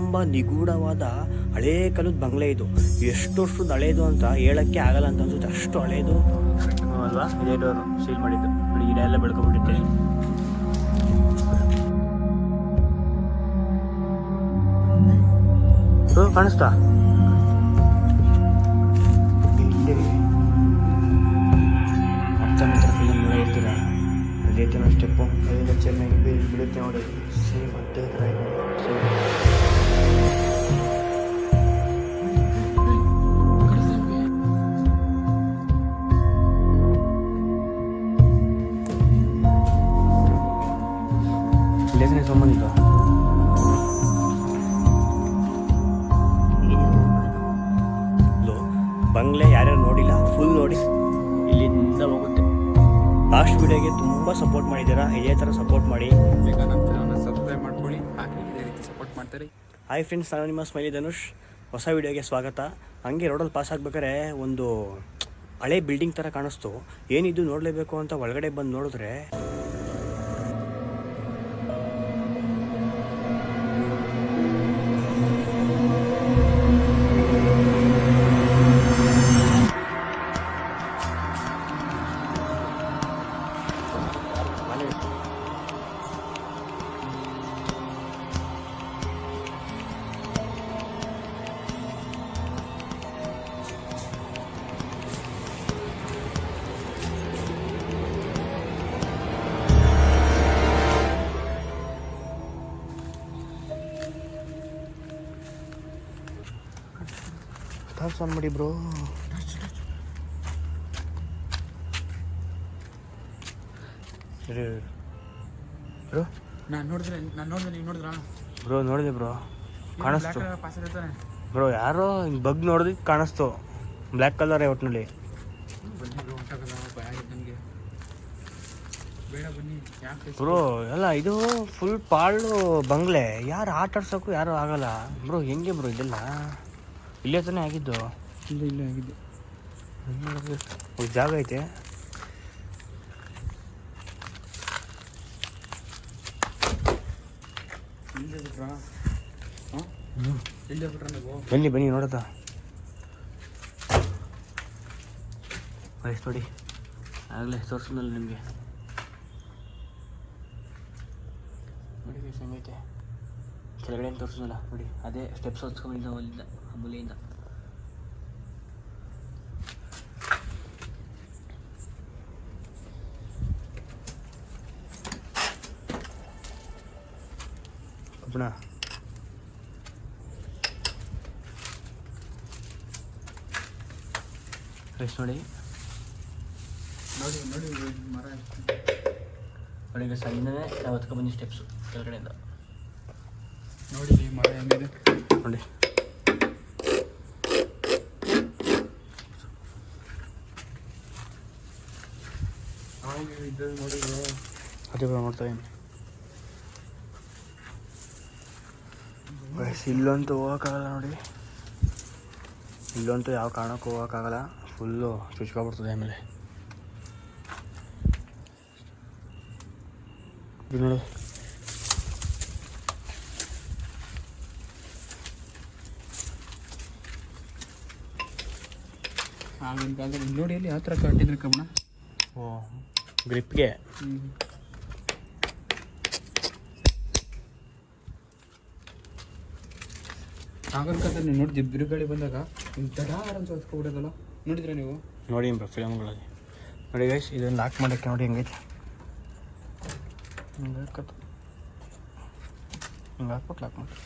ತುಂಬ ನಿಗೂಢವಾದ ಹಳೇ ಕಾಲದ ಬಂಗ್ಲೆ ಇದು. ಎಷ್ಟು ವರ್ಷದ ಹಳೇದು ಅಂತ ಹೇಳಕ್ಕೆ ಆಗಲ್ಲ ಅಂತ ಅನ್ಸುತ್ತೆ, ಅಷ್ಟು ಹಳೇದು ಅಲ್ವಾ. ಇದೇ ಡೋರು ಸೀಲ್ ಮಾಡಿದ್ದು ನೋಡಿ, ಗಿಡ ಎಲ್ಲ ಬೆಳ್ಕೊಂಡ್ಬಿಟ್ಟಿತ್ತೆ. ಕಾಣಿಸ್ತಾ ಫಿಲಮ್ ಎಲ್ಲ ಇರ್ತೀರ, ಅದೇ ಥರ ಸ್ಟೆಪ್ಪು ಅದೆಲ್ಲ ಚೆನ್ನಾಗಿ ಬಿಡುತ್ತೆ ನೋಡಿ. ಸೇಮ್ ಅದೇ ಥರ ಇದೆ. ಇಲ್ಲೇ ಸಂಬಂಧಿತ ಬಂಗ್ಲೆ ಯಾರ್ಯಾರು ನೋಡಿಲ್ಲ ಫುಲ್ ನೋಡಿ, ಇಲ್ಲಿಂದ ಹೋಗುತ್ತೆ. ಲಾಸ್ಟ್ ವಿಡಿಯೋಗೆ ತುಂಬ ಸಪೋರ್ಟ್ ಮಾಡಿದ್ದೀರಾ, ಇದೇ ಥರ ಸಪೋರ್ಟ್ ಮಾಡಿ. ಸಬ್ಸ್ಕ್ರೈಬ್ ಮಾಡ್ಕೊಳ್ಳಿ, ಇದೇ ರೀತಿ ಸಪೋರ್ಟ್ ಮಾಡ್ತಾರೆ. ಹಾಯ್ ಫ್ರೆಂಡ್ಸ್, ನಾನು ನಿಮ್ಮ ಸ್ಮೈಲಿ ಧನುಷ್. ಹೊಸ ವಿಡಿಯೋಗೆ ಸ್ವಾಗತ. ಹಂಗೆ ರೋಡಲ್ಲಿ ಪಾಸ್ ಆಗ್ಬೇಕಾದ್ರೆ ಒಂದು ಹಳೆ ಬಿಲ್ಡಿಂಗ್ ಥರ ಕಾಣಿಸ್ತು. ಏನಿದು ನೋಡಲೇಬೇಕು ಅಂತ ಒಳಗಡೆ ಬಂದು ನೋಡಿದ್ರೆ ಆನ್ ಮಾಡಿ ಬ್ರೋ. ಬ್ರೋ ನಾನು ನೋಡಿದ್ರೆ ನೀವು ನೋಡಿದ್ರಾ ಬ್ರೋ? ನೋಡಿದೆ ಬ್ರೋ, ಕಾಣಿಸ್ತು ಬ್ರೋ. ಯಾರೋ ಹಿಂಗೆ ಬಗ್ ನೋಡಿದ್ರೆ ಕಾಣಿಸ್ತು, ಬ್ಲ್ಯಾಕ್ ಕಲರೇ ಒಟ್ಟಿನಲ್ಲಿ. ಬ್ರೋ ಎಲ್ಲ ಇದು ಫುಲ್ ಪಾಳು ಬಂಗ್ಲೆ, ಯಾರು ಆಟ ಆಡ್ಸೋಕ್ಕೂ ಯಾರು ಆಗಲ್ಲ ಬ್ರೋ. ಹೆಂಗೆ ಬ್ರೋ ಇದೆಲ್ಲ? ಇಲ್ಲೇ ತಾನೇ ಆಗಿದ್ದು? ಇಲ್ಲೇ ಆಗಿದ್ದು. ಜಾಗ ಐತೆ. ಬನ್ನಿ ಬನ್ನಿ ನೋಡತ್ತ ನೋಡಿ, ಆಗಲೇ ತೋರಿಸಿದ್ನಲ್ಲ ನಿಮಗೆ. ನೋಡಿ ಹೆಂಗೈತೆ ಕೆಳಗಡೆ ತೋರಿಸಿದ್ನಲ್ಲ ನೋಡಿ, ಅದೇ ಸ್ಟೆಪ್ಸ್ ಹೊತ್ಕೊಂಡಿದ್ದ ಅಲ್ಲಿಂದ, ಆ ಮೂಲೆಯಿಂದ. ಕಬ್ಬಣ ರೆಸ್ಟ್ ನೋಡಿ ಮರ ಒಳಗೆ ಸಣ್ಣನೇ ನಾವು ಹೊತ್ಕೊಂಡ್ಬಂದು ಸ್ಟೆಪ್ಸು ಕೆಳಗಡೆಯಿಂದ ನೋಡಿ ಮರ ಹೆಂಗಿದೆ ನೋಡಿ. ಅದೇ ಬರೋ ನೋಡ್ತಾ ಇದ್ದೀನಿ. ಇಲ್ಲಂತೂ ಹೋಗೋಕ್ಕಾಗಲ್ಲ ನೋಡಿ, ಇಲ್ಲಂತೂ ಯಾವ ಕಾರಣಕ್ಕೂ ಹೋಗೋಕ್ಕಾಗಲ್ಲ. ಫುಲ್ಲು ಚುಚ್ಕೊಬಿಡ್ತದೆ. ಆಮೇಲೆ ಇದು ನೋಡು, ಆಗಿನ ಕಾಲದಲ್ಲಿ ನೋಡಿ ಅಲ್ಲಿ ಯಾವ ಥರ ಕಟ್ಟಿದ್ರೆ ಕಬ್ಬಣ. ಓ ಗ್ರಿಪ್ಗೆ. ಆಗಿನ ಕಾಲದಲ್ಲಿ ನೀವು ನೋಡಿದ್ವಿ, ಬಿರುಗಾಳಿ ಬಂದಾಗ ದಡಾರ ಅಂತ ಹೊತ್ಕೊಬಿಡೋದಲ್ಲ, ನೋಡಿದ್ರೆ ನೀವು? ನೋಡಿ ಫಿಲಮ್ಗಳಲ್ಲಿ ನೋಡಿ ಗೈಸ್, ಇದನ್ನು ಲಾಕ್ ಮಾಡೋಕ್ಕೆ ನೋಡಿ ಹೆಂಗೈತೆ. ಹಿಂಗೆ ಹಾಕತ್ತು, ಹಿಂಗೆ ಹಾಕ್ಬಿಟ್ಟು ಲಾಕ್ ಮಾಡಿ.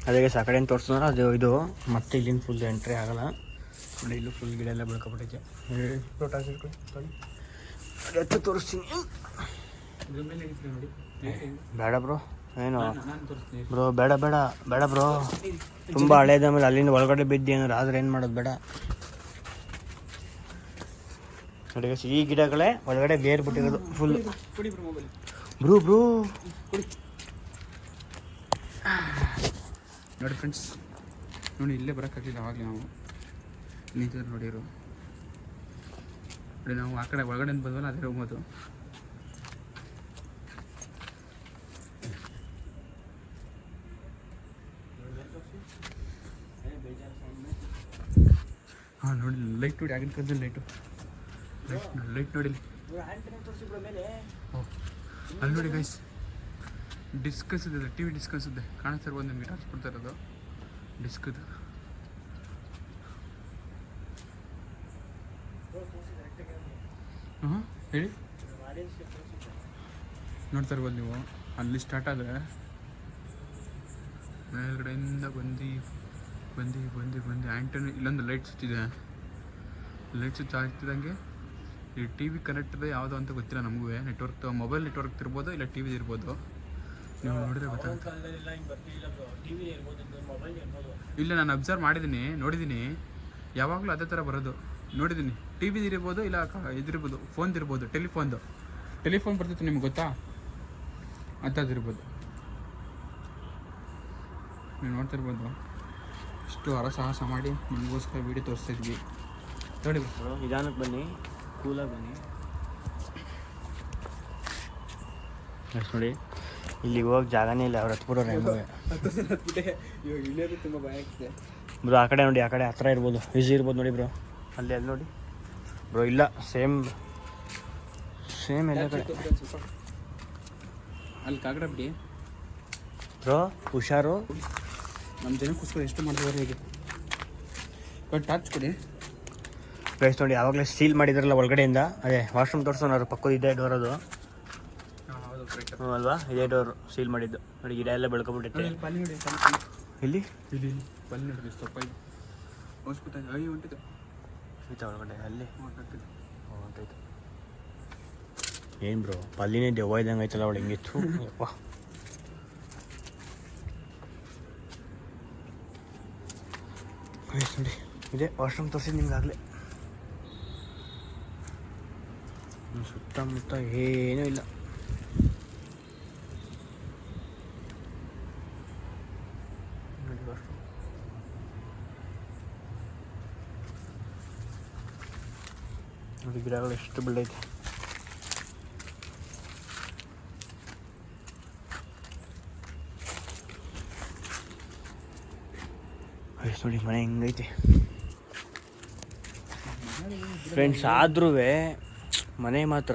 ಅದೇ ಗೈಸ್, ಆ ಕಡೆಯಿಂದ ತೋರಿಸಿದ್ರೆ ಅದು ಇದು ಮತ್ತೆ ಇಲ್ಲಿಂದ ಫುಲ್ ಎಂಟ್ರಿ ಆಗೋಲ್ಲ ನೋಡಿ. ಇಲ್ಲೂ ಫುಲ್ ಗಿಡ ಎಲ್ಲ ಬೆಳ್ಕೊಬಿಟ್ಟೈತೆ. ಎತ್ತು ತೋರಿಸ್ತೀನಿ. ಬೇಡ ಬ್ರೋ, ಏನು ಬ್ರೋ, ಬೇಡ ಬೇಡ ಬೇಡ ಬ್ರೋ, ತುಂಬ ಹಳೇದ. ಆಮೇಲೆ ಅಲ್ಲಿಂದ ಒಳಗಡೆ ಬಿದ್ದು ಏನಾರು ಆದರೆ ಏನು ಮಾಡೋದು? ಬೇಡ ನೋಡಿ. ಈ ಗಿಡಗಳೇ ಒಳಗಡೆ ಬೇರ್ ಬಿಟ್ಟಿರೋದು ಫುಲ್. ಬ್ರೂ ಬ್ರೂ ನೋಡಿ ಫ್ರೆಂಡ್ಸ್, ನೋಡಿ ಇಲ್ಲೇ ಬರೋಕ್ಕಾಗಲಿಲ್ಲ. ಆವಾಗಲೇ ನಾವು ನಿಂತಿದ್ರೆ ನೋಡಿರು. ನೋಡಿ ನಾವು ಆ ಕಡೆ ಒಳಗಡೆ ಬಂದ್ವಲ್ಲ ಅದೇ ರೂಮ್ ಅದು. ಹಾಂ ನೋಡಿ ಲೈಟ್ ನೋಡಿ, ಆಗಿನ ಕಾಲದಲ್ಲಿ ಲೈಟ್ ನೋಡಿ ಅಲ್ಲಿ ನೋಡಿ ಗೈಸ್, ಡಿಸ್ಕಸ್ ಇದೆ, ಟಿ ವಿ ಡಿಸ್ಕಸ್ ಇದೆ, ಕಾಣಿಸ್ತಿರ್ಬೋದು ನಿಮಗೆ, ಟಾರ್ಚ್ ಕೊಡ್ತಾ ಇರೋದು ಡಿಸ್ಕದು. ಹಾಂ ಹೇಳಿ, ನೋಡ್ತಾ ಇರ್ಬೋದು ನೀವು. ಅಲ್ಲಿ ಸ್ಟಾರ್ಟ್ ಆದರೆ ಮೇಲ್ಗಡೆಯಿಂದ ಬಂದು ಆ್ಯಂಟನಿ ಇಲ್ಲೊಂದು ಲೈಟ್ ಸ್ವಿಚ್ ಇದೆ. ಲೈಟ್ ಸ್ವಿಚ್ ಆಗ್ತಿದ್ದಂಗೆ ಈ ಟಿ ವಿ ಕನೆಕ್ಟ್ ಇದೆ ಯಾವುದೋ ಅಂತ ಗೊತ್ತಿಲ್ಲ ನಮಗೂ. ನೆಟ್ವರ್ಕ್ ಮೊಬೈಲ್ ನೆಟ್ವರ್ಕ್ ಇರ್ಬೋದು, ಇಲ್ಲ ಟಿ ವಿ ಇರ್ಬೋದು. ನೀವು ನೋಡಿದ್ರೆ ಗೊತ್ತಾಗುತ್ತೆ. ಇಲ್ಲ, ನಾನು ಅಬ್ಸರ್ವ್ ಮಾಡಿದ್ದೀನಿ, ನೋಡಿದ್ದೀನಿ, ಯಾವಾಗಲೂ ಅದೇ ಥರ ಬರೋದು ನೋಡಿದ್ದೀನಿ. ಟಿ ವಿದು ಇರ್ಬೋದು, ಇಲ್ಲ ಇದಿರ್ಬೋದು, ಫೋನ್ದು ಇರ್ಬೋದು, ಟೆಲಿಫೋನ್ ಬರ್ತಿತ್ತು ನಿಮ್ಗೆ ಗೊತ್ತಾ, ಅಂಥದ್ದಿರ್ಬೋದು. ನೀವು ನೋಡ್ತಿರ್ಬೋದು. ಇಷ್ಟು ಹರಸಾಹಸ ಮಾಡಿ ನಿಮಗೋಸ್ಕರ ವೀಡಿಯೋ ತೋರಿಸ್ತಿದ್ವಿ. ನೋಡಿ ನಿಧಾನಕ್ಕೆ ಬನ್ನಿ, ಕೂಲಾಗಿ ಬನ್ನಿ. ನೋಡಿ ಇಲ್ಲಿ ಹೋಗಿ ಜಾಗನೇ ಇಲ್ಲ, ಅವ್ರು ಹತ್ಬಿಡೋರು ಇಳಿಯೋದು ತುಂಬ ಭಯ ಆಗ್ತದೆ ಬ್ರೋ. ಆ ಕಡೆ ನೋಡಿ, ಆ ಕಡೆ ಹತ್ರ ಇರ್ಬೋದು, ಈಸಿ ಇರ್ಬೋದು ನೋಡಿ ಬ್ರೋ. ಅಲ್ಲಿ ನೋಡಿ ಬ್ರೋ, ಇಲ್ಲ ಸೇಮ್ ಎಲ್ಲ ಕಡೆ. ಅಲ್ಲಿ ಕಾಗಡ ಬಿಡಿ ಬ್ರೋ, ಹುಷಾರು. ನಮ್ಮ ಜನಕ್ಕೋಸ್ಕರ ಎಷ್ಟು ಮಾಡಿದವರು ಹೇಗೆ ಟಾರ್ಚ್ ಕೊಡಿ ಗೈಸ್. ನೋಡಿ ಆವಾಗಲೇ ಸೀಲ್ ಮಾಡಿದ್ರಲ್ಲ ಒಳಗಡೆಯಿಂದ, ಅದೇ ವಾಶ್ರೂಮ್ ತೋರಿಸೋರು ಪಕ್ಕದ ಇದೇ ಡೋರ್ ಅದು. ಹ್ಞೂ ಅಲ್ವಾ, ಇದೇ ಡೋರ್ ಸೀಲ್ ಮಾಡಿದ್ದು. ನೋಡಿ ಗಿಡ ಎಲ್ಲ ಬೆಳ್ಕೊಬಿಟ್ಟೈತೆ. ಇಲ್ಲಿ ಬನ್ನಿ ನೋಡಿ, ಸ್ವಲ್ಪ ಹೊಂಟಿದೆ ಆಯ್ತಾ ಒಳಗಡೆ ಅಲ್ಲಿ ಹೊಂಟೈತೆ. ಏನು ಬ್ರೋ, ಪಲ್ಲಿನೇ ದೆವ್ವ ಇದ್ದಂಗೆ ಆಯ್ತಲ್ಲ ಅವಳು, ಹೆಂಗಿತ್ತು ಯಪ್ಪ. ನೋಡಿ ಇದೇ ವಾಶ್ರೂಮ್ ತೋರಿಸಿದ್ದು ನಿಮ್ಗೆ ಆಗಲೇ. ಸುತ್ತಮುತ್ತ ಏನೂ ಇಲ್ಲ. ನೋಡಿ ವಾಶ್ರೂಮ್. ನೋಡಿ ಗಿಡಗಳು ಎಷ್ಟು ಬೆಳೆದೈತೆ. ನೋಡಿ ಮನೆ ಹೆಂಗೈತೆ ಫ್ರೆಂಡ್ಸ್. ಆದ್ರೂ ಮನೆ ಮಾತ್ರ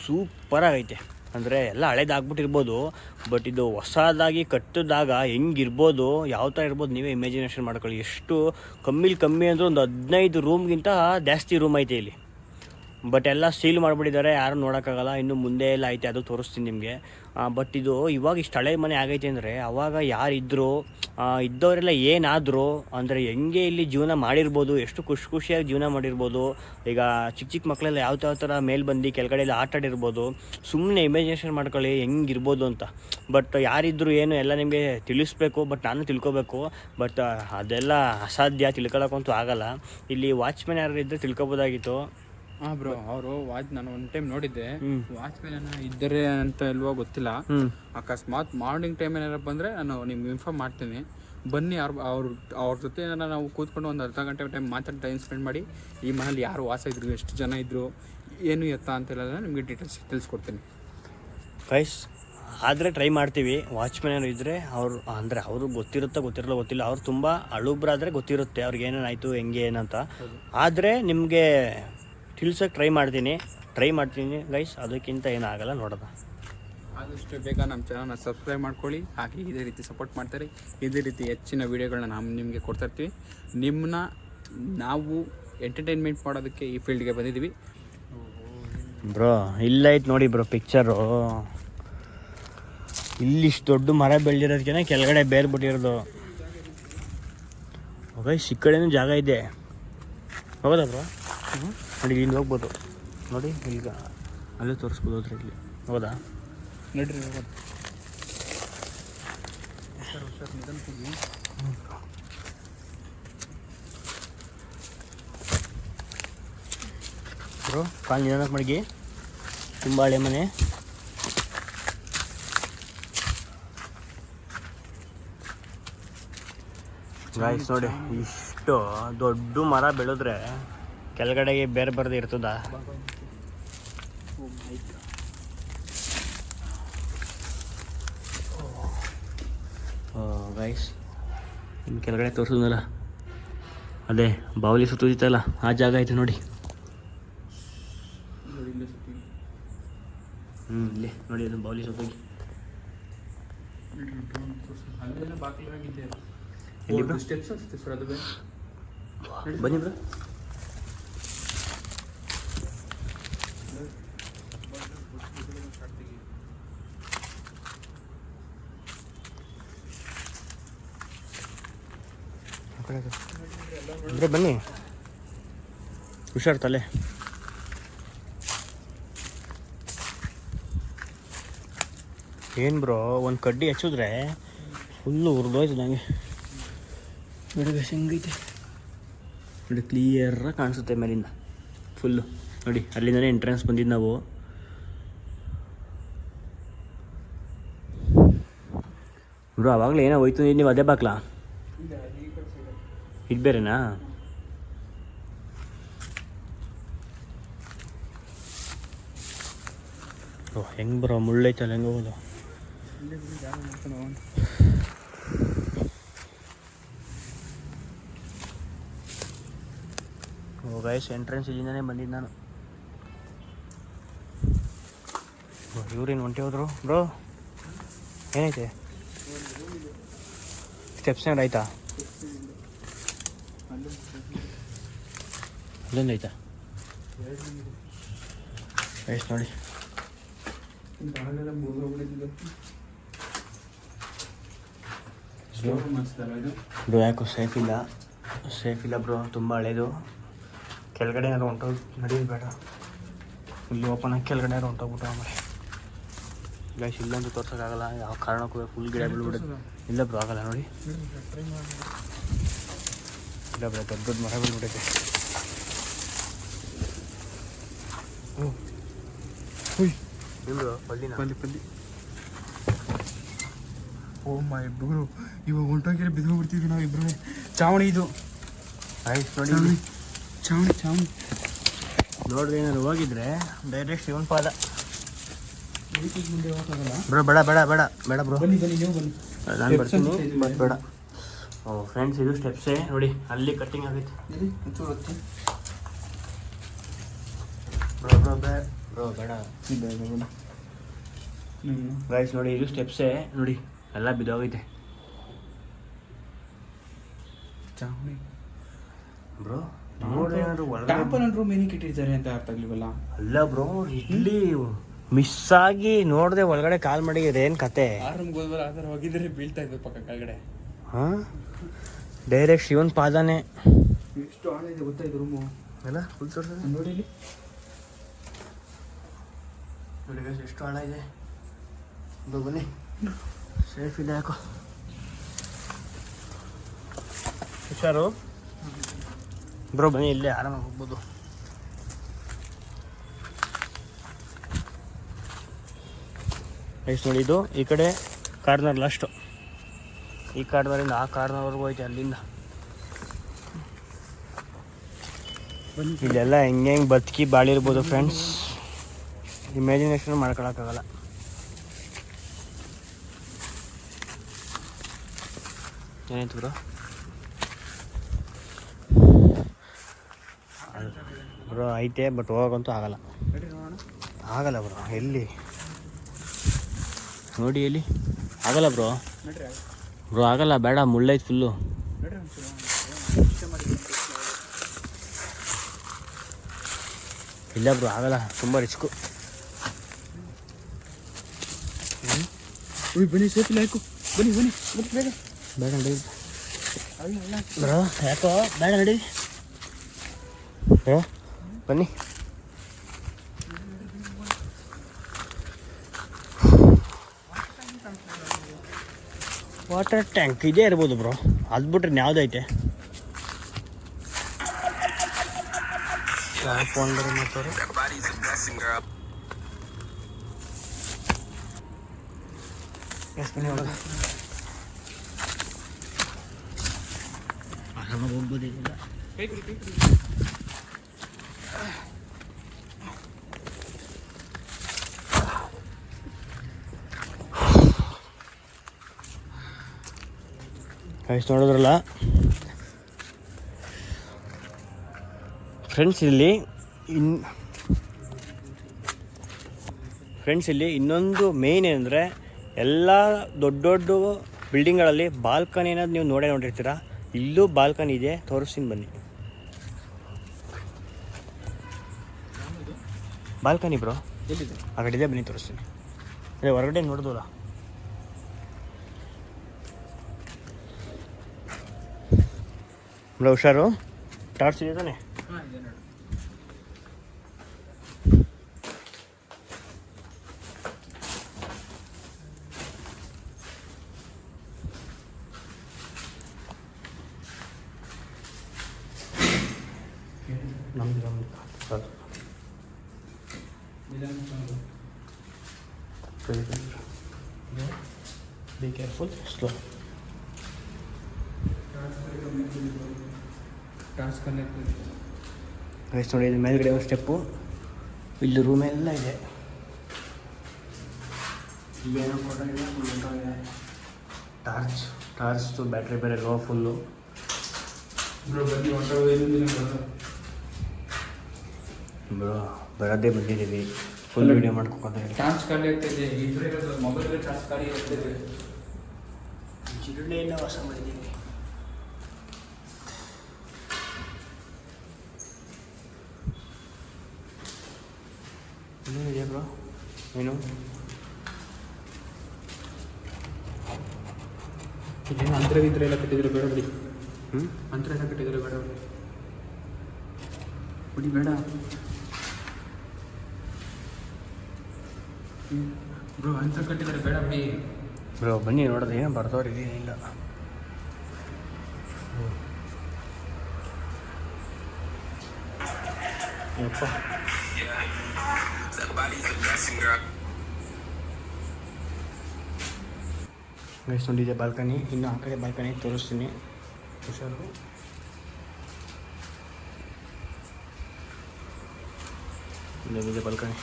ಸೂಪರಾಗೈತೆ. ಅಂದರೆ ಎಲ್ಲ ಹಳೇದಾಗ್ಬಿಟ್ಟಿರ್ಬೋದು, ಬಟ್ ಇದು ಹೊಸದಾಗಿ ಕಟ್ಟಿದಾಗ ಹೆಂಗಿರ್ಬೋದು, ಯಾವ ಥರ ಇರ್ಬೋದು ನೀವೇ ಇಮ್ಯಾಜಿನೇಷನ್ ಮಾಡ್ಕೊಳ್ಳಿ. ಎಷ್ಟು ಕಮ್ಮಿ ಅಂದರೆ ಒಂದು 15 ರೂಮ್ಗಿಂತ ಜಾಸ್ತಿ ರೂಮ್ ಐತೆ ಇಲ್ಲಿ. ಬಟ್ ಎಲ್ಲ ಸೀಲ್ ಮಾಡಿಬಿಟ್ಟಿದ್ದಾರೆ, ಯಾರು ನೋಡೋಕ್ಕಾಗಲ್ಲ. ಇನ್ನು ಮುಂದೆ ಎಲ್ಲ ಐತೆ, ಅದು ತೋರಿಸ್ತೀನಿ ನಿಮಗೆ. ಬಟ್ ಇದು ಇವಾಗ ಇಷ್ಟು ಹಳೆ ಮನೆ ಆಗೈತೆ ಅಂದರೆ, ಅವಾಗ ಯಾರಿದ್ರು, ಇದ್ದವರೆಲ್ಲ ಏನಾದರೂ ಅಂದರೆ ಹೆಂಗೆ ಇಲ್ಲಿ ಜೀವನ ಮಾಡಿರ್ಬೋದು, ಎಷ್ಟು ಖುಷಿಯಾಗಿ ಜೀವನ ಮಾಡಿರ್ಬೋದು. ಈಗ ಚಿಕ್ಕ ಮಕ್ಕಳೆಲ್ಲ ಯಾವ ಥರ ಮೇಲೆ ಬಂದು ಕೆಳಗಡೆ ಎಲ್ಲ ಆಟ ಆಡಿರ್ಬೋದು. ಸುಮ್ಮನೆ ಇಮ್ಯಾಜಿನೇಷನ್ ಮಾಡ್ಕೊಳ್ಳಿ ಹೆಂಗಿರ್ಬೋದು ಅಂತ. ಬಟ್ ಯಾರಿದ್ರು ಏನು ಎಲ್ಲ ನಿಮಗೆ ತಿಳಿಸ್ಬೇಕು, ಬಟ್ ನಾನು ತಿಳ್ಕೊಬೇಕು. ಬಟ್ ಅದೆಲ್ಲ ಅಸಾಧ್ಯ, ತಿಳ್ಕೊಳ್ಳೋಕ್ಕಂತೂ ಆಗಲ್ಲ. ಇಲ್ಲಿ ವಾಚ್ಮ್ಯಾನ್ ಯಾರು ಇದ್ದರೆ ತಿಳ್ಕೊಬೋದಾಗಿತ್ತು. ಹಾಂ ಬ್ರೋ, ಅವರು ನಾನು ಒಂದು ಟೈಮ್ ನೋಡಿದ್ದೆ, ವಾಚ್ಮ್ಯಾನ್ ಇದ್ದಾರೆ ಅಂತ ಇಲ್ವೋ ಗೊತ್ತಿಲ್ಲ. ಅಕಸ್ಮಾತ್ ಮಾರ್ನಿಂಗ್ ಟೈಮ್ ಏನಾರ ಬಂದರೆ ನಾನು ನಿಮ್ಗೆ ಇನ್ಫಾರ್ಮ್ ಮಾಡ್ತೀನಿ. ಬನ್ನಿ, ಅವ್ರ ಜೊತೆ ನಾವು ಕೂತ್ಕೊಂಡು ಒಂದು ಅರ್ಧ ಗಂಟೆ ಟೈಮ್ ಮಾತಾಡಿ ಟೈಮ್ ಸ್ಪೆಂಡ್ ಮಾಡಿ ಈ ಮನೇಲಿ ಯಾರು ವಾಸ ಇದ್ರು, ಎಷ್ಟು ಜನ ಇದ್ದರು, ಏನು ಎತ್ತ ಅಂತೆಲ್ಲ ನಿಮಗೆ ಡೀಟೇಲ್ಸ್ ತಿಳಿಸ್ಕೊಡ್ತೀನಿ ಗೈಸ್. ಆದರೆ ಟ್ರೈ ಮಾಡ್ತೀವಿ. ವಾಚ್ಮ್ಯಾನ್ ಏನಾರು ಇದ್ದರೆ ಅವರು ಅಂದರೆ ಅವ್ರಿಗೆ ಗೊತ್ತಿರಲ್ಲ ಗೊತ್ತಿಲ್ಲ. ಅವ್ರು ತುಂಬ ಅಳುಬ್ರಾದರೆ ಗೊತ್ತಿರುತ್ತೆ ಅವ್ರಿಗೆ ಏನೇನಾಯಿತು ಹೆಂಗೆ ಏನಂತ. ಆದರೆ ನಿಮಗೆ ತಿಳ್ಸೋಕ್ಕೆ ಟ್ರೈ ಮಾಡ್ತೀನಿ ಗೈಸ್. ಅದಕ್ಕಿಂತ ಏನಾಗಲ್ಲ, ನೋಡೋಣ. ಆದಷ್ಟು ಬೇಗ ನಮ್ಮ ಚಾನಲ್ನ ಸಬ್ಸ್ಕ್ರೈಬ್ ಮಾಡ್ಕೊಳ್ಳಿ. ಹಾಗೆ ಇದೇ ರೀತಿ ಸಪೋರ್ಟ್ ಮಾಡ್ತಾರೆ. ಇದೇ ರೀತಿ ಹೆಚ್ಚಿನ ವೀಡಿಯೋಗಳನ್ನ ನಾವು ನಿಮಗೆ ಕೊಡ್ತಾಯಿರ್ತೀವಿ. ನಿಮ್ಮನ್ನ ನಾವು ಎಂಟರ್ಟೈನ್ಮೆಂಟ್ ಮಾಡೋದಕ್ಕೆ ಈ ಫೀಲ್ಡ್ಗೆ ಬಂದಿದ್ದೀವಿ ಬ್ರೋ. ಇಲ್ಲೈತೆ ನೋಡಿ ಬ್ರೋ ಪಿಕ್ಚರು. ಇಲ್ಲಿಷ್ಟು ದೊಡ್ಡ ಮರ ಬೆಳೆದಿರೋದಕ್ಕೆ ಕೆಳಗಡೆ ಬೇರೆ ಬಿಟ್ಟಿರೋದು. ಗೈಸ್ ಈ ಕಡೆನೂ ಜಾಗ ಇದೆ, ಹೌದಾ ಬ್ರೋ? ನೋಡಿ ಇಲ್ಲಿ ಹೋಗ್ಬೋದು, ನೋಡಿ ಈಗ ಅಲ್ಲೇ ತೋರಿಸ್ಬೋದು ಹೋದ್ರೆ ಇಲ್ಲಿ, ಹೌದಾ? ನಡ್ರಿ ಬ್ರೋ. ಕಾಲು ನಿಧಾನಕ್ಕೆ ಮಡಗಿ, ತುಂಬ ಹಳೆ ಮನೆ. ಗಾಯ್ಸ್ ನೋಡಿ, ಇಷ್ಟು ದೊಡ್ಡ ಮರ ಬೆಳೆದ್ರೆ ಕೆಳಗಡೆಗೆ ಬೇರೆ ಬರದೇ ಇರ್ತದ. ಗೈಸ್ ಇನ್ನು ಕೆಳಗಡೆ ತೋರಿಸೋದಲ್ಲ, ಅದೇ ಬಾವಲಿ ಸುತ್ತಿತ್ತಲ್ಲ ಆ ಜಾಗ ಐತೆ ನೋಡಿ. ಇಲ್ಲಿ ನೋಡಿ, ಅದು ಬಾವಲಿ ಸುತ್ತೋಗಿ ಸ್ಟೆಪ್ಸ್ ಅನ್ಸುತ್ತೆ ಸರ್ ಅದು. ಬನ್ನಿ ಬ್ರೋ. ಅಂದರೆ ಬನ್ನಿ, ಹುಷಾರು ತಲೆ. ಏನು ಬ್ರೋ, ಒಂದು ಕಡ್ಡಿ ಹಚ್ಚಿದ್ರೆ ಫುಲ್ಲು ಹುರಿದೋಯ್ತು ನನಗೆ. ನೋಡಿ ಹೆಂಗೈತೆ ನೋಡಿ, ಕ್ಲಿಯರಾಗಿ ಕಾಣಿಸುತ್ತೆ ಮೇಲಿಂದ ಫುಲ್ಲು. ನೋಡಿ ಅಲ್ಲಿಂದನೇ ಎಂಟ್ರೆನ್ಸ್ ಬಂದಿದ್ದು ನಾವು. ಬ್ರೋ ಆವಾಗಲೇ ಏನೋ ಹೋಯ್ತು, ನೀವು ಅದೇ ಬಾಕ್ಲಾ? ಇದು ಬೇರೆನಾ? ಓ ಹೆಂಗೆ ಬರೋ, ಮುಳ್ಳೈತಲ್ಲ, ಹೆಂಗೆ ಹೋಗೋದು? ಓ ಗೈಸ್, ಎಂಟ್ರೆನ್ಸ್ ಇಲ್ಲಿಂದನೇ ಬಂದಿದ್ದು ನಾನು. ಇವ್ರೇನು ಹೊಂಟೆ ಹೋದ್ರು ಬ್ರೋ? ಏನೈತೆ? ಸ್ಟೆಪ್ಸ್ ಏನಾರು ಆಯ್ತಾ? ಅಲ್ಲೊಂದು ಆಯ್ತಾ? ಗೈಸ್ ನೋಡಿ, ಬ್ರೋ ಯಾಕೋ ಸೇಫ್ ಇಲ್ಲ ಬ್ರೋ, ತುಂಬ ಹಳೇದು. ಕೆಳಗಡೆ ಏನಾದ್ರು ಹೊಂಟೋಗಿ ನಡೆಯೋದು ಬೇಡ. ಇಲ್ಲಿ ಓಪನ್ ಆಗಿ ಕೆಳಗಡೆ ಏನಾದ್ರು ಹೊಂಟೋಗ್ಬಿಟ್ಟು ಆಮೇಲೆ ಗೈಸ್ ಇಲ್ಲಂತೂ ತೋರ್ಸೋಕ್ಕಾಗಲ್ಲ, ಯಾವ ಕಾರಣಕ್ಕೂ ಫುಲ್ ಗಿಡ ಬೀಳ್ಬಿಡುತ್ತೆ. ಇಲ್ಲ ಬ್ರೋ ಆಗಲ್ಲ ನೋಡಿ, ಇಲ್ಲ ಬ್ರೋ ದೊಡ್ಡ ಮರ ಬೀಳ್ಬಿಟ್ಟೈತೆ. ಪಲ್ಲಿ ಓ ಮೈ ಬ್ರೋ, ಇವಾಗ ಹೊಂಟೋಗಿರೋ ಬಿದ್ದೋಗ್ಬಿಡ್ತಿದ್ವಿ ನಾವು ಇಬ್ಬರು. ಚಾವಣಿ ಇದು ಆಯ್ತು ನೋಡಿ, ಚಾವಣಿ ನೋಡ್ರಿ, ಏನಾದ್ರು ಹೋಗಿದ್ರೆ ಡೈರೆಕ್ಟ್ ಶಿವನ್ ಪಾದ. ಮುಂದೆ ಹೋಗೋಕ್ಕಾಗಲ್ಲ ಬ್ರೋ. ಬೇಡ ಬ್ರೋ, ಬನ್ನಿ ನೀವು ಬನ್ನಿ, ನಾನು ಬರ್ತೀನಿ, ಬಟ್ ಬೇಡ. ಓ ಫ್ರೆಂಡ್ಸ್, ಇದು ಸ್ಟೆಪ್ಸೇ ನೋಡಿ, ಅಲ್ಲಿ ಕಟ್ಟಿಂಗ್ ಆಗೈತೆ. ಬ್ರೋ ಬೇಡ ಗೈಸ್ ನೋಡಿ, ಇದು ಸ್ಟೆಪ್ಸೇ ನೋಡಿ, ಎಲ್ಲ ಬಿದ್ದೋಗೈತೆ. ಚಾವಣಿ ಬ್ರೋ ನೋಡ್ರಿ, ಏನಾದ್ರು ಒಳಗಡೆ ರೂಮ್ ಏನಕ್ಕೆ ಇಟ್ಟಿರ್ತಾರೆ ಅಂತ ಅರ್ಥ ಆಗ್ಲಿವಲ್ಲ. ಅಲ್ಲ ಬ್ರೋ, ಇಲ್ಲಿ ಮಿಸ್ ಆಗಿ ನೋಡ್ದೆ ಒಳಗಡೆ ಕಾಲ್ ಮಾಡಿದ್ರೆ ಏನು ಕತೆ? ಆ ರೂಮ್ಗೆ ಹೋದ್ವಲ್ಲ, ಆ ಥರ ಹೋಗಿದ್ರೆ ಬೀಳ್ತಾ ಇದ್ವಿ ಪಕ್ಕ ಕೆಳಗಡೆ. ಹಾಂ, ಡೈರೆಕ್ಟ್ ಶಿವನ್ ಪಾದನೇ. ಎಷ್ಟು ಆಳ ಇದೆ ಗೊತ್ತಾ ಇದು ರೂಮು? ಅಲ್ಲ ಫುಲ್ ತೋರಿಸೋದು ನೋಡಿ ಇಲ್ಲಿ ನೋಡಿ ಗೈಸ್, ಎಷ್ಟು ಆಳ ಇದೆ. ಬನ್ನಿ, ಸೇಫ್ ಇದೆ ಯಾಕೋ. ಹುಷಾರು ಬ್ರೋ, ಬನ್ನಿ, ಇಲ್ಲೇ ಆರಾಮಾಗಿ ಹೋಗ್ಬೋದು. ಗೈಸ್ ನೋಡಿ, ಇದು ಈ ಕಡೆ ಕಾರ್ನರ್ ಲಾಸ್ಟು. ಈ ಕಾರ್ನರಿಂದ ಆ ಕಾರ್ನರ್ವರೆಗೂ ಹೋಯ್ತು, ಅಲ್ಲಿಂದ ಇಲ್ಲೆಲ್ಲ ಹೆಂಗೆ ಬದುಕಿ ಬಾಳಿರ್ಬೋದು ಫ್ರೆಂಡ್ಸ್, ಇಮ್ಯಾಜಿನೇಷನ್ ಮಾಡ್ಕೊಳಕ್ಕಾಗಲ್ಲ. ಏನಾಯ್ತು ಬ್ರೋ? ಬ್ರೋ ಐತೆ, ಬಟ್ ಹೋಗಂತೂ ಆಗಲ್ಲ ಬ್ರೋ. ಎಲ್ಲಿ ನೋಡಿ, ಎಲ್ಲಿ ಆಗಲ್ಲ ಬ್ರೋ. ಆಗಲ್ಲ, ಬೇಡ, ಮುಳ್ಳೈತೆ ಫುಲ್ಲು. ಇಲ್ಲ ಬ್ರೋ ಆಗಲ್ಲ, ತುಂಬ ರಿಸ್ಕು. ಬನ್ನಿ, ಸೇಫ್ ಇಲ್ಲ ಯಾಕೋ, ಬನ್ನಿ ಬೇಗ. ಬೇಡ ನಡಿ ಬ್ರೋ, ಯಾಕೋ ಬೇಡ ನಡಿ ಬನ್ನಿ. ವಾಟರ್ ಟ್ಯಾಂಕ್ ಇದೇ ಇರ್ಬೋದು ಬ್ರೋ, ಅದು ಬಿಟ್ರೆ ಯಾವುದೈತೆ? ಫೋನ್ ಬರೋ ಮಾತಾಡು. ಆರಾಮಾಗಿ ಹೋಗ್ಬೋದಿಲ್ಲ. ಗೈಸ್ ನೋಡಿದ್ರಲ್ಲ ಫ್ರೆಂಡ್ಸ್, ಇಲ್ಲಿ ಇನ್ನೊಂದು ಮೇಯ್ನ್ ಏನಂದರೆ ಎಲ್ಲ ದೊಡ್ಡ ದೊಡ್ಡ ಬಿಲ್ಡಿಂಗ್ಗಳಲ್ಲಿ ಬಾಲ್ಕನಿ ಅನ್ನೋದು ನೀವು ನೋಡಿರ್ತೀರ. ಇಲ್ಲೂ ಬಾಲ್ಕನಿ ಇದೆ, ತೋರಿಸ್ತೀನಿ ಬನ್ನಿ. ಬಾಲ್ಕನಿ ಬ್ರೋ ಎಲ್ಲಿದೆ? ಆ ಕಡೆ ಇದೆ, ಬನ್ನಿ ತೋರಿಸ್ತೀನಿ. ಅದೇ ಹೊರಗಡೆ ನೋಡಿದ್ವಲ್ಲ. ಬ್ರೋ ಹುಷಾರು, ಟಾರ್ಚ್ ಇದೆ ತಾನೆ? ಹಾಂ ಇದೆ ನೋಡಿ. ನಮ್ದು ಬಿ ಕೇರ್ಫುಲ್, ಸ್ಲೋ. ಗೈಸ್ ನೋಡಿ, ಇದು ಮೇಲ್ಗಡೆ ಒಂದು ಸ್ಟೆಪ್ಪು, ಇಲ್ಲಿ ರೂಮ್ ಎಲ್ಲ ಇದೆ. ಏನೋ ಫೋಟೋ ಇದೆ, ಟಾರ್ಚ್ದು ಬ್ಯಾಟ್ರಿ ಬೇರೆ ಲೋ ಫುಲ್ಲು. ಬ್ರೋ ಬರೋದೇ ಬಂದಿದ್ದೀವಿ, ಫುಲ್ ವೀಡಿಯೋ ಮಾಡ್ಕೊಂಡು ಹೇಳಿ. ಚಾರ್ಜ್ ಖಾಲಿ ಆಗ್ತಾಯಿದೆ, ಮೊಬೈಲ್ ಚಾರ್ಜ್ ಖಾಲಿ ಆಗ್ತಾಯಿದೆ. ಜಿರಳೆಯೆಲ್ಲ ವಾಸ ಮಾಡಿದ್ದೀವಿ. ಇನ್ನೇನಿದೆ ಬ್ರೋ? ಏನು ಇದೇನು ಅಂತರ ಎಲ್ಲ ಕಟ್ಟಿದ್ರೆ ಬೇಡ ಬಿಡಿ. ಹ್ಞೂ ಅಂತರ ಎಲ್ಲ ಕಟ್ಟಿದ್ರೆ ಬೇಡ ಬಿಡಿ ಬೇಡ ಬ್ರೋ. ಅಂತರ ಕಟ್ಟಿದ್ರೆ ಬೇಡ ಬಿಡಿ ಬ್ರೋ. ಬನ್ನಿ ನೋಡೋದು, ಏನು ಬರ್ದವ್ರು ಇದೇನಿಲ್ಲ. ಯಪ್ಪ, ಗೈಸ್ ನೋಡಿದೆ ಬಾಲ್ಕನಿ. ಇನ್ನು ಆ ಕಡೆ ಬಾಲ್ಕನಿ ತೋರಿಸ್ತೀನಿ, ಹುಷಾರು. ಇಲ್ಲಿದೆ ಬಾಲ್ಕನಿ.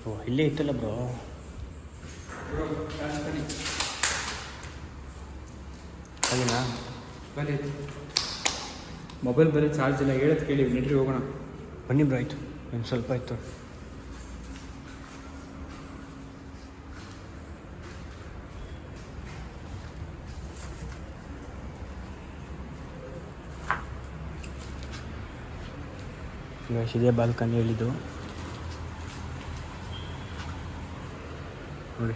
ಓ, ಇಲ್ಲೇ ಇತ್ತಲ್ಲ ಬ್ರೋ. ಅದೇನಾ? ಬನ್ನಿ, ಮೊಬೈಲ್ ಬರೀ ಚಾರ್ಜ್ ಇಲ್ಲ, ಹೇಳೋದು ಕೇಳಿ, ನೆಟ್ರಿ ಹೋಗೋಣ. ಬನ್ನಿ ಬ್ರೋ, ಆಯಿತು, ಒಂದು ಸ್ವಲ್ಪ ಆಯಿತು. ಇದೇ ಬಾಲ್ಕನಿ ಹೇಳಿದ್ದು ನೋಡಿ.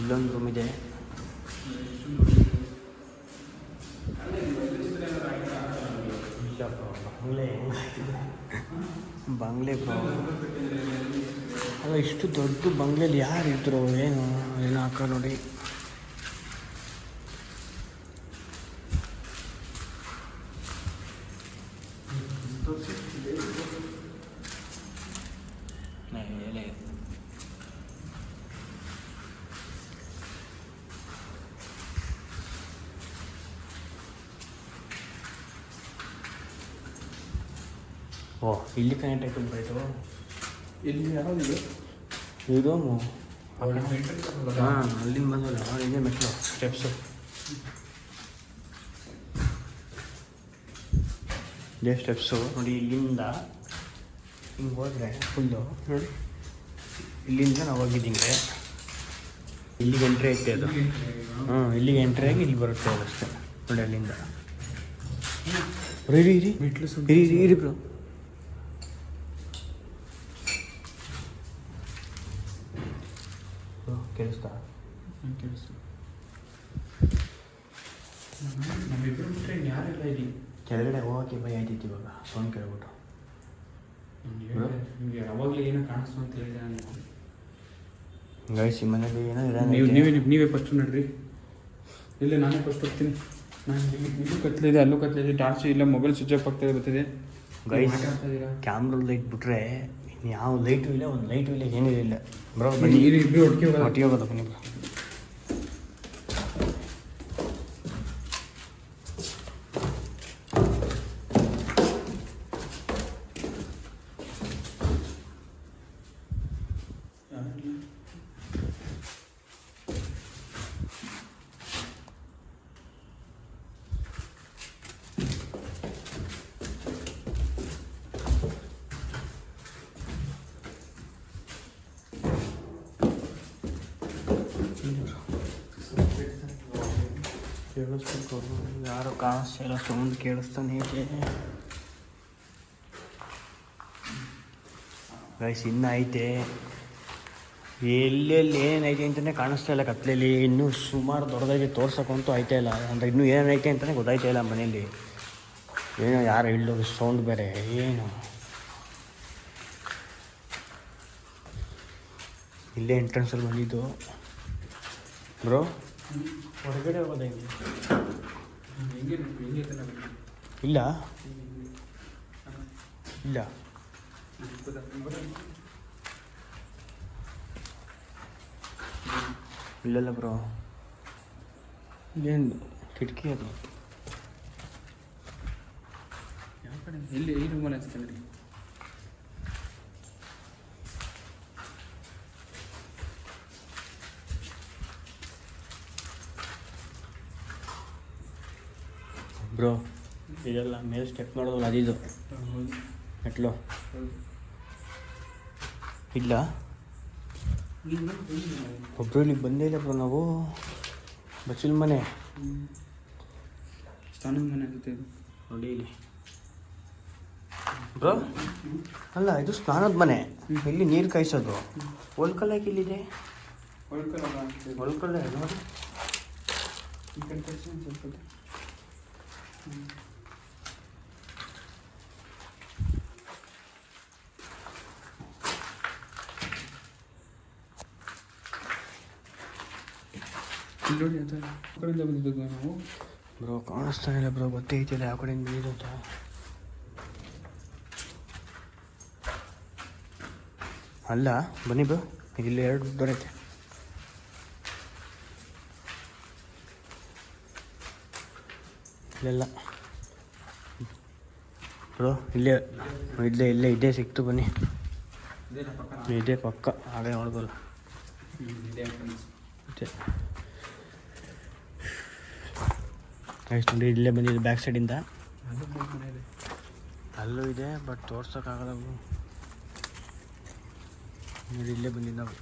ಇಲ್ಲೊಂದು ರೂಮ್ ಇದೆ. ಬಂಗ್ಲೆ ಬ್ರೋ. ಅಲ್ಲ, ಇಷ್ಟು ದೊಡ್ಡ ಬಂಗ್ಲೆಯಲ್ಲಿ ಯಾರು ಇದ್ರು? ಏನು ಹಾಕ ನೋಡಿ. ಓ, ಇಲ್ಲಿ ಕನೆಕ್ಟ್ ಆಯ್ತು ಬೈಟು. ಇಲ್ಲಿ ಯಾವ್ದು ಈ ರೂಮು. ಹಾಂ, ಅಲ್ಲಿಂದ ಬಂದಲ್ಲ, ಇದೆ ಮೆಟ್ಲು, ಸ್ಟೆಪ್ಸು. ಇದೇ ಸ್ಟೆಪ್ಸು ನೋಡಿ. ಇಲ್ಲಿಂದ ಹಿಂಗೆ ಹೋದರೆ ಫುಲ್ಲು ನೋಡಿ, ಇಲ್ಲಿಂದ ನಾವು ಹೋಗಿದ್ದಿಂಗೆ ಇಲ್ಲಿಗೆ ಎಂಟ್ರಿ ಐತೆ ಅದು. ಇಲ್ಲಿಗೆ ಎಂಟ್ರಿ ಆಗಿ ಇಲ್ಲಿ ಬರುತ್ತೆ ಅದು ಅಷ್ಟೇ ನೋಡಿ. ಅಲ್ಲಿಂದ ಇರಿ ಮೆಟ್ಲು ಇರಿ ಬ್ರೋ. ಕೇಳಿಸ್ತಾ? ಕೇಳಿಸ್ತು. ನಮ್ಮಿಬ್ಬರು ಬಿಟ್ಟರೆ ಯಾರಿಲ್ಲ ಇಲ್ಲಿ. ಕೆಳಗಡೆ ಹೋಗೋಕ್ಕೆ ಭಯ ಆಯ್ತಿತ್ತು ಇವಾಗ ಸೌಂಡ್ ಕೇಳ್ಬಿಟ್ಟು. ನಿಮಗೆ ಯಾವಾಗಲೂ ಏನೋ ಕಾಣಿಸ್ತು ಅಂತ ಹೇಳಿದೆ ನಾನು. ಗೈಸ್, ಈ ಮನೇಲಿ ಏನೋ ನೀವೇ ಫಸ್ಟ್ ನಡ್ರಿ. ಇಲ್ಲ ನಾನೇ ಫಸ್ಟ್ ಹೋಗ್ತೀನಿ. ನಾನು ಇಲ್ಲೂ ಕತ್ಲಿದೆ, ಅಲ್ಲೂ ಕತ್ಲಿದೆ, ಟಾರ್ಚ್ ಇಲ್ಲ, ಮೊಬೈಲ್ ಸ್ವಿಚ್ ಆಫ್ ಆಗ್ತಾ ಬರ್ತಿದೆ. ಗೈಸ್ ಕ್ಯಾಮ್ರಾ ಲೈಟ್ ಬಿಟ್ರೆ ಇನ್ನು ಯಾವ ಲೈಟು ಇಲ್ಲ, ಒಂದು ಲೈಟು ಇಲ್ಲ, ಏನೂ ಇಲ್ಲ. ಬ್ರೋ ಬನ್ನಿ ಇಬ್ಬರು ಒಟ್ಟಿಗೆ ಹೋಗೋದ ಬನ್ನಿ ಬ್ರೋ. ಕೇಳಿಸ್ಬೇಕು, ಯಾರು ಕಾಣಿಸ್ತಿಲ್ಲ, ಸೌಂಡ್ ಕೇಳಿಸ್ತಾನೆ ಇದೆ. ಗೈಸ್ ಇನ್ನೂ ಐತೆ, ಎಲ್ಲೆಲ್ಲಿ ಏನೈತೆ ಅಂತಲೇ ಕಾಣಿಸ್ತಾ ಇಲ್ಲ ಕತ್ಲೆಯಲ್ಲಿ. ಇನ್ನೂ ಸುಮಾರು ದೊಡ್ಡದಾಗಿ ತೋರ್ಸೋಕ್ಕಂತೂ ಐತೆ ಇಲ್ಲ, ಅಂದರೆ ಇನ್ನೂ ಏನೈತೆ ಅಂತಲೇ ಗೊತ್ತಾಯ್ತಾ ಇಲ್ಲ ಮನೇಲಿ. ಏನೋ ಯಾರು ಇಲ್ಲೋದು ಸೌಂಡ್ ಬೇರೆ ಏನು. ಇಲ್ಲೇ ಎಂಟ್ರೆನ್ಸಲ್ಲಿ ಬಂದಿದ್ದು ಬ್ರೋ. ಹೊರಗಡೆ ಹೋಗೋದ ಇಲ್ಲ ಇಲ್ಲ ಇಲ್ಲಲ್ಲ ಬ್ರೋ, ಇಲ್ಲೇನು ಕಿಟಕಿ ಅದು ಯಾವ ಕಡೆ? ಎಲ್ಲಿ ಈ ರೂಮಲ್ಲಿ ಅನ್ಸುತ್ತೆ. ಬ್ರೋ ಇದೆಲ್ಲ ಮೇಲೆ ಸ್ಟೆಪ್ ಮಾಡೋದಲ್ಲ, ಅದಿದು ಮೆಟ್ಲು ಇಲ್ಲ. ಒಬ್ಬರು ಇಲ್ಲಿಗೆ ಬಂದೇ ಇಲ್ಲ ಬ್ರೋ ನಾವು. ಬಚ್ಚಿಲ್ ಮನೆ, ಸ್ನಾನದ ಮನೆ ಅನ್ಸುತ್ತೆ ಇದು. ನೋಡಿ ಇಲ್ಲಿ ಬ್ರೋ. ಅಲ್ಲ ಇದು ಸ್ನಾನದ ಮನೆ, ಇಲ್ಲಿ ನೀರು ಕಾಯಿಸೋದು. ಒಳ್ಕಲ್ ಯಾಕೆ ಇಲ್ಲಿದೆ? ಒಳ್ಕಲ್ಲ ನೋಡಿ. ಈ ಕಡೆ ತೋರಿಸಿ ಒಂದು ಸ್ವಲ್ಪ. ಇಲ್ಲಿ ನೋಡಿ ಅಂತ ಆ ಕಡೆಯಿಂದ ಬಂದಿದ್ದು ನಾವು. ಬ್ರೋ ಕಾಣಿಸ್ತಾ ಇಲ್ಲ ಬ್ರೋ, ಗೊತ್ತೈತಿಲ್ಲ ಯಾವ ಕಡೆಯಿಂದ ಬಂದಿದ್ದು ಅಂತ. ಅಲ್ಲ ಬನ್ನಿ ಬ್ರೋ, ಇಲ್ಲಿ ಎರಡು ದೊರೆಯುತ್ತೆ. ಇಲ್ಲೆಲ್ಲ ಬ್ರೋ, ಇಲ್ಲೇ ಇಲ್ಲೇ ಇದೇ ಸಿಕ್ತು, ಬನ್ನಿ ಇದೇ ಪಕ್ಕ. ಹಾಗೆ ನೋಡ್ಬೋದು ಇದೆ ನೆಕ್ಸ್ಟ್ ನೋಡಿ ಇಲ್ಲೇ ಬಂದಿದ್ದು ಬ್ಯಾಕ್ ಸೈಡಿಂದ. ಮನೆ ಇದೆ, ಅಲ್ಲೂ ಇದೆ ಬಟ್ ತೋರ್ಸೋಕ್ಕಾಗಲ್ಲ ನೋಡಿ. ಇಲ್ಲೇ ಬಂದಿದ್ದು ನಾವು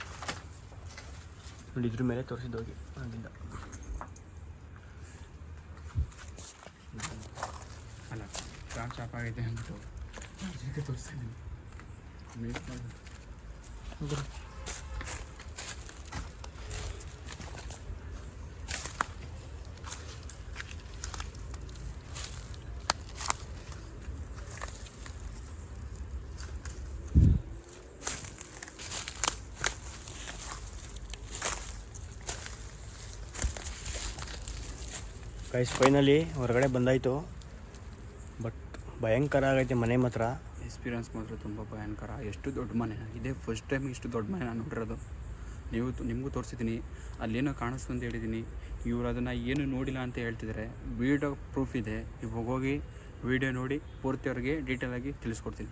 ನೋಡಿ, ಇದ್ರ ಮೇಲೆ ತೋರಿಸಿದ್ದು ಹೋಗಿ ಅಲ್ಲಿಂದ. ಅಲ್ಲ ಟಾರ್ಚ್ ಆಫ್ ಆಗಿದೆ ಅಂದ್ಬಿಟ್ಟು ಅದಕ್ಕೆ ತೋರಿಸ್ತೀನಿ. ಗೈಸ್ ಫೈನಲಿ ಹೊರಗಡೆ ಬಂದಾಯಿತು, ಬಟ್ ಭಯಂಕರ ಆಗೈತೆ ಮನೆ ಮಾತ್ರ. ಎಕ್ಸ್ಪೀರಿಯನ್ಸ್ ಮಾತ್ರ ತುಂಬ ಭಯಂಕರ. ಎಷ್ಟು ದೊಡ್ಡ ಮನೆ, ಇದೇ ಫಸ್ಟ್ ಟೈಮ್ ಇಷ್ಟು ದೊಡ್ಡ ಮನೆ ನಾನು ನೋಡಿರೋದು. ನಿಮಗೂ ತೋರಿಸಿದ್ದೀನಿ, ಅಲ್ಲೇನೋ ಕಾಣಿಸ್ತು ಅಂತ ಹೇಳಿದ್ದೀನಿ. ಇವರು ಅದನ್ನು ಏನು ನೋಡಿಲ್ಲ ಅಂತ ಹೇಳ್ತಿದ್ದಾರೆ. ವೀಡಿಯೋ ಪ್ರೂಫ್ ಇದೆ, ಇವಾಗ ಹೋಗಿ ವೀಡಿಯೋ ನೋಡಿ ಪೂರ್ತಿ ಅವ್ರಿಗೆ ಡೀಟೇಲಾಗಿ ತಿಳಿಸ್ಕೊಡ್ತೀನಿ.